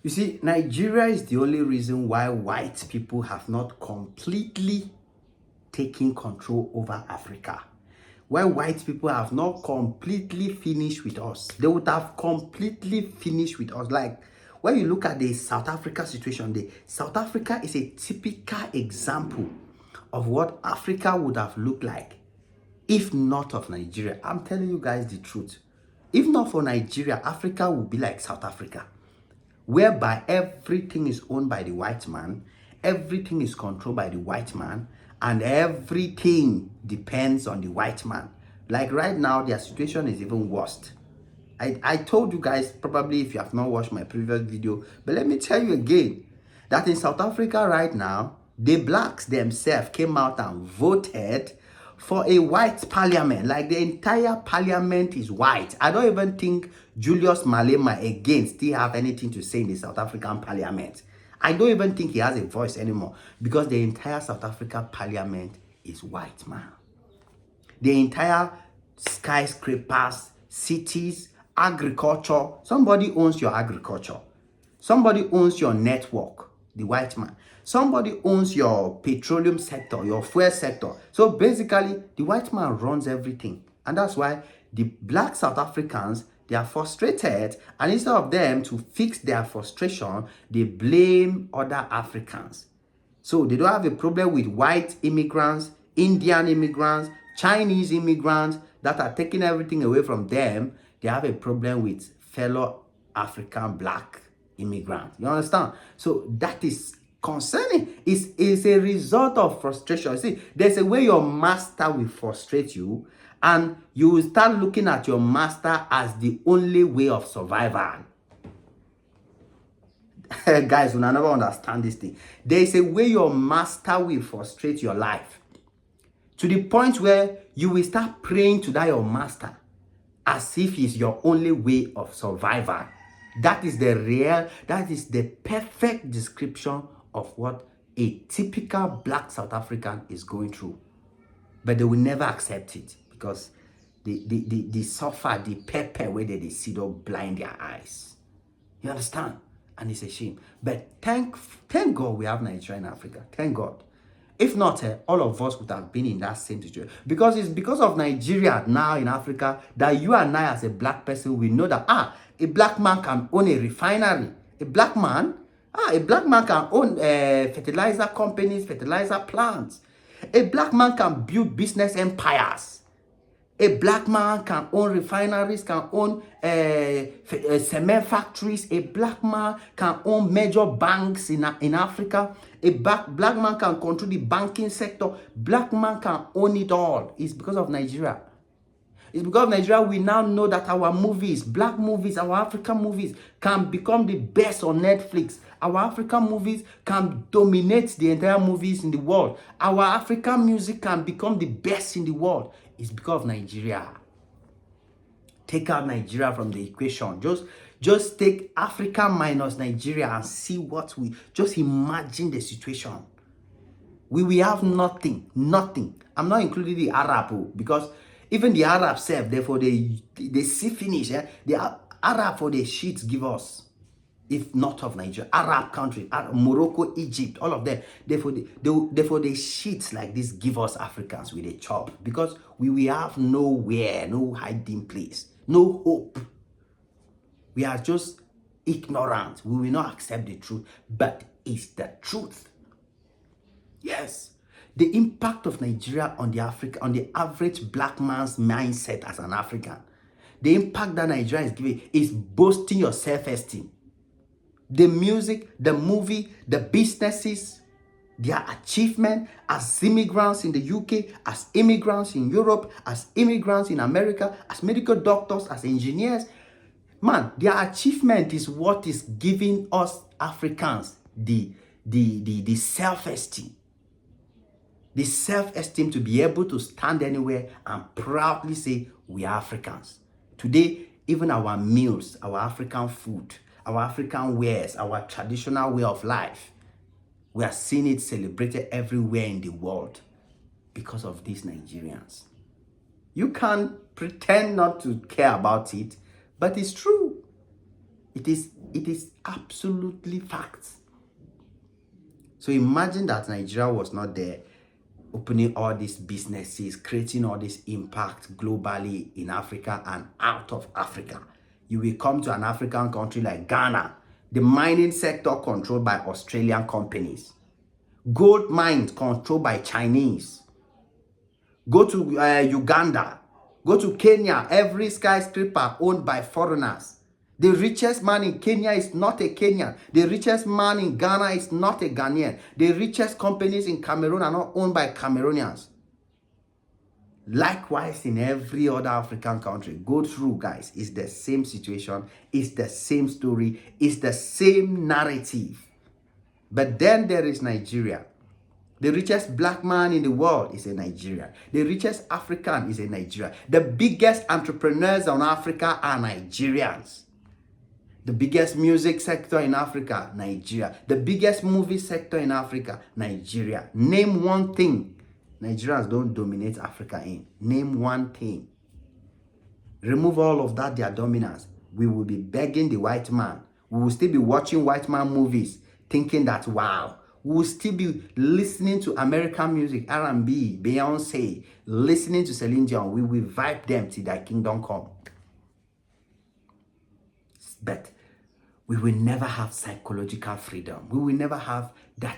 You see, Nigeria is the only reason why white people have not completely taken control over Africa. Why white people have not completely finished with us. They would have completely finished with us. Like, when you look at the South Africa situation, the South Africa is a typical example of what Africa would have looked like if not of Nigeria. I'm telling you guys the truth. If not for Nigeria, Africa would be like South Africa, whereby everything is owned by the white man, everything is controlled by the white man, and everything depends on the white man. Like right now, their situation is even worse. I told you guys, probably if you have not watched my previous video, but let me tell you again, that in South Africa right now, the blacks themselves came out and voted for a white parliament. Like the entire parliament is white. I don't even think Julius Malema again still have anything to say in the South African parliament. I don't even think he has a voice anymore because the entire South Africa parliament is white, man. The entire skyscrapers, cities, agriculture, somebody owns your agriculture. Somebody owns your network, the white man. Somebody owns your petroleum sector, your fuel sector. So basically, the white man runs everything. And that's why the black South Africans, they are frustrated. And instead of them to fix their frustration, they blame other Africans. So they don't have a problem with white immigrants, Indian immigrants, Chinese immigrants that are taking everything away from them. They have a problem with fellow African black immigrants. You understand? So that is concerning. It's a result of frustration. See, there's a way your master will frustrate you, and you will start looking at your master as the only way of survival. Guys, will never understand this thing. There is a way your master will frustrate your life to the point where you will start praying to that your master as if he's your only way of survival. That is the perfect description of what a typical black South African is going through. But they will never accept it because they suffer the pepper where they see don't blind their eyes. You understand? And it's a shame. But thank God we have Nigeria in Africa. Thank God. If not, all of us would have been in that same situation. Because it's because of Nigeria now in Africa that you and I as a black person, we know that, a black man can own a refinery. A black man can own fertilizer companies, fertilizer plants. A black man can build business empires. A black man can own refineries, can own cement factories. A black man can own major banks in Africa. A black man can control the banking sector. Black man can own it all. It's because of Nigeria. It's because of Nigeria we now know that our movies, black movies, our African movies can become the best on Netflix. Our African movies can dominate the entire movies in the world. Our African music can become the best in the world. It's because of Nigeria. Take out Nigeria from the equation. Just take Africa minus Nigeria and see what just imagine the situation. We will have nothing. I'm not including the Arab because even the Arab self, therefore they see finish. The Arab for the sheets give us. If not of Nigeria, Arab country, Morocco, Egypt, all of them. Therefore, they shit like this give us Africans with a chop because we will have nowhere, no hiding place, no hope. We are just ignorant. We will not accept the truth, but it's the truth. Yes. The impact of Nigeria on the average black man's mindset as an African, the impact that Nigeria is giving is boosting your self-esteem. The music, the movie, the businesses, their achievement as immigrants in the UK, as immigrants in Europe, as immigrants in America, as medical doctors, as engineers. Man, their achievement is what is giving us Africans the self-esteem. The self-esteem to be able to stand anywhere and proudly say, we are Africans. Today, even our meals, our African food, our African wares, our traditional way of life, we are seeing it celebrated everywhere in the world because of these Nigerians. You can't pretend not to care about it, but it's true. It is It is absolutely facts. So imagine that Nigeria was not there, opening all these businesses, creating all this impact globally in Africa and out of Africa. You will come to an African country like Ghana, the mining sector controlled by Australian companies. Gold mines controlled by Chinese. Go to Uganda. Go to Kenya. Every skyscraper owned by foreigners. The richest man in Kenya is not a Kenyan. The richest man in Ghana is not a Ghanaian. The richest companies in Cameroon are not owned by Cameroonians. Likewise, in every other African country, go through, guys. It's the same situation. It's the same story. It's the same narrative. But then there is Nigeria. The richest black man in the world is a Nigerian. The richest African is a Nigerian. The biggest entrepreneurs on Africa are Nigerians. The biggest music sector in Africa, Nigeria. The biggest movie sector in Africa, Nigeria. Name one thing Nigerians don't dominate Africa in. Name one thing. Remove all of that, their dominance. We will be begging the white man. We will still be watching white man movies, thinking that, wow. We will still be listening to American music, R&B, Beyonce, listening to Celine Dion. We will vibe them till their kingdom come. But we will never have psychological freedom. We will never have that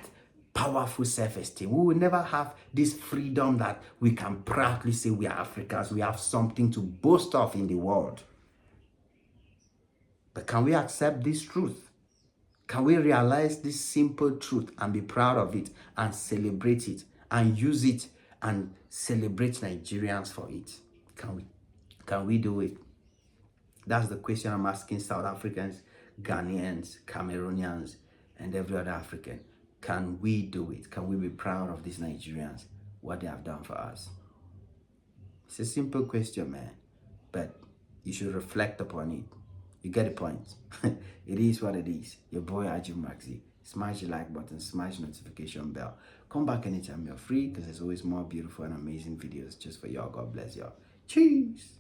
powerful self-esteem. We will never have this freedom that we can proudly say we are Africans. We have something to boast of in the world. But can we accept this truth? Can we realize this simple truth and be proud of it and celebrate it and use it and celebrate Nigerians for it? Can we do it? That's the question I'm asking South Africans, Ghanaians, Cameroonians, and every other African. Can we do it? Can we be proud of these Nigerians, what they have done for us? It's a simple question, man, but you should reflect upon it. You get the point. It is what it is. Your boy Aju Maxi. Smash the like button, smash the notification bell. Come back anytime you're free, because there's always more beautiful and amazing videos just for y'all. God bless y'all. Cheers.